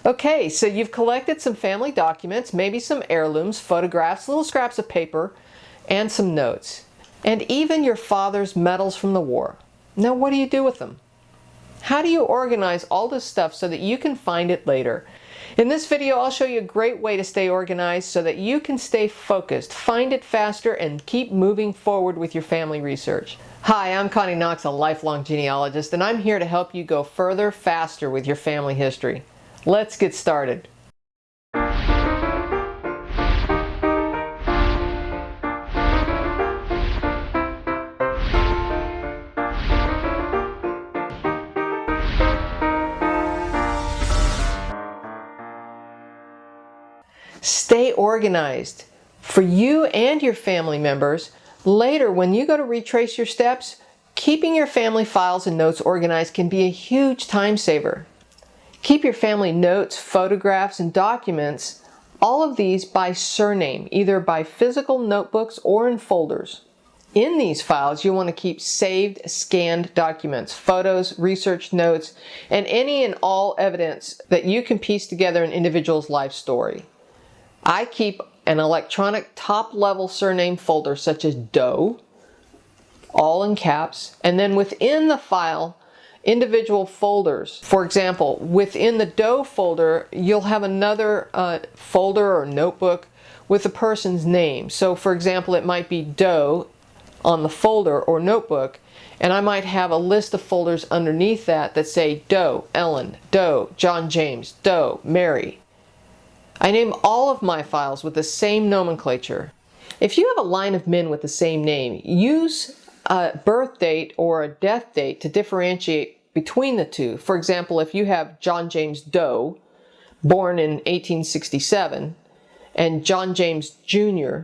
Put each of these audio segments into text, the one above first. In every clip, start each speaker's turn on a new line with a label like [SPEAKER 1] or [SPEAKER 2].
[SPEAKER 1] Okay, so you've collected some family documents, maybe some heirlooms, photographs, little scraps of paper, and some notes. And even your father's medals from the war. Now what do you do with them? How do you organize all this stuff so that you can find it later? In this video, I'll show you a great way to stay organized so that you can stay focused, find it faster, and keep moving forward with your family research. Hi, I'm Connie Knox, a lifelong genealogist, and I'm here to help you go further, faster with your family history. Let's get started. Stay organized. For you and your family members, later when you go to retrace your steps, keeping your family files and notes organized can be a huge time saver. Keep your family notes, photographs, and documents, all of these by surname, either by physical notebooks or in folders. In these files, you want to keep saved, scanned documents, photos, research notes, and any and all evidence that you can piece together an individual's life story. I keep an electronic top-level surname folder such as Doe, all in caps, and then within the file, individual folders. For example, within the Doe folder, you'll have another folder or notebook with the person's name. So for example, it might be Doe on the folder or notebook, and I might have a list of folders underneath that say Doe, Ellen, Doe, John James, Doe, Mary. I name all of my files with the same nomenclature. If you have a line of men with the same name, use a birth date or a death date to differentiate between the two. For example, if you have John James Doe, born in 1867, and John James Jr.,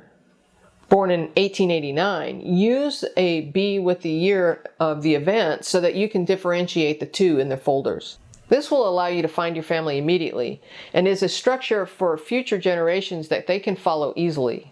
[SPEAKER 1] born in 1889, use a B with the year of the event so that you can differentiate the two in their folders. This will allow you to find your family immediately and is a structure for future generations that they can follow easily.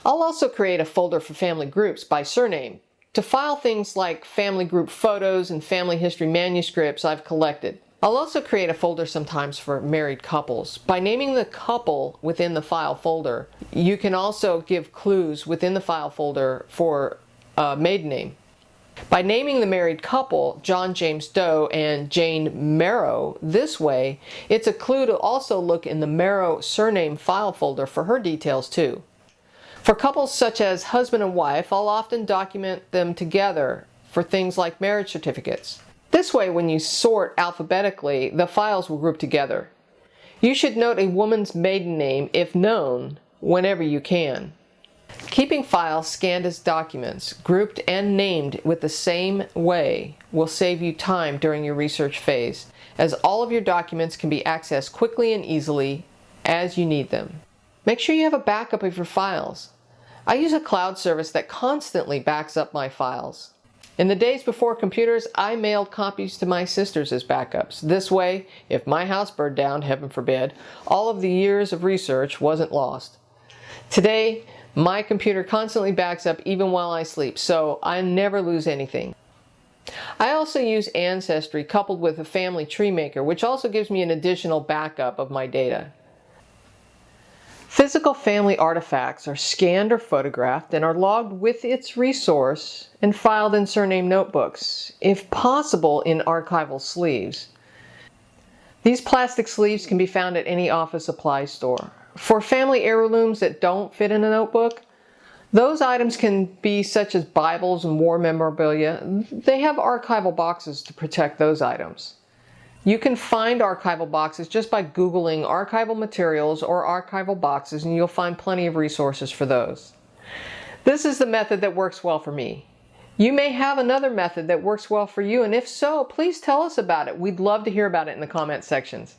[SPEAKER 1] I'll also create a folder for family groups by surname to file things like family group photos and family history manuscripts I've collected. I'll also create a folder sometimes for married couples. By naming the couple within the file folder, you can also give clues within the file folder for a maiden name. By naming the married couple, John James Doe and Jane Merrow, this way, it's a clue to also look in the Merrow surname file folder for her details too. For couples such as husband and wife, I'll often document them together for things like marriage certificates. This way, when you sort alphabetically, the files will group together. You should note a woman's maiden name, if known, whenever you can. Keeping files scanned as documents, grouped and named with the same way, will save you time during your research phase, as all of your documents can be accessed quickly and easily as you need them. Make sure you have a backup of your files. I use a cloud service that constantly backs up my files. In the days before computers, I mailed copies to my sisters as backups. This way, if my house burned down, heaven forbid, all of the years of research wasn't lost. Today, my computer constantly backs up even while I sleep, so I never lose anything. I also use Ancestry coupled with a family tree maker, which also gives me an additional backup of my data. Physical family artifacts are scanned or photographed and are logged with its resource and filed in surname notebooks, if possible in archival sleeves. These plastic sleeves can be found at any office supply store. For family heirlooms that don't fit in a notebook, those items can be such as Bibles and war memorabilia. They have archival boxes to protect those items. You can find archival boxes just by Googling archival materials or archival boxes, and you'll find plenty of resources for those. This is the method that works well for me. You may have another method that works well for you, and if so, please tell us about it. We'd love to hear about it in the comment sections.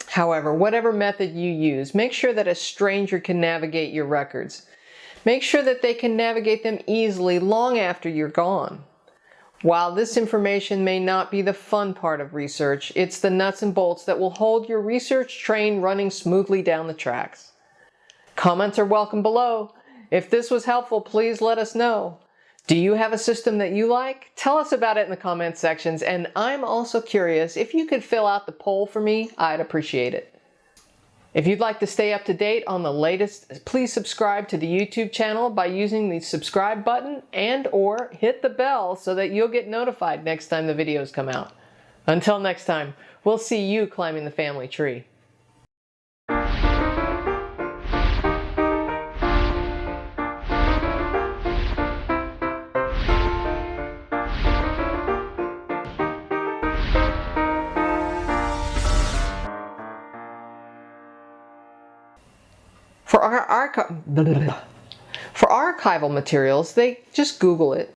[SPEAKER 1] However, whatever method you use, make sure that a stranger can navigate your records. Make sure that they can navigate them easily long after you're gone. While this information may not be the fun part of research, it's the nuts and bolts that will hold your research train running smoothly down the tracks. Comments are welcome below. If this was helpful, please let us know. Do you have a system that you like? Tell us about it in the comments sections, and I'm also curious, if you could fill out the poll for me, I'd appreciate it. If you'd like to stay up to date on the latest, please subscribe to the YouTube channel by using the subscribe button and/or hit the bell so that you'll get notified next time the videos come out. Until next time, we'll see you climbing the family tree. For archival materials, just Google it.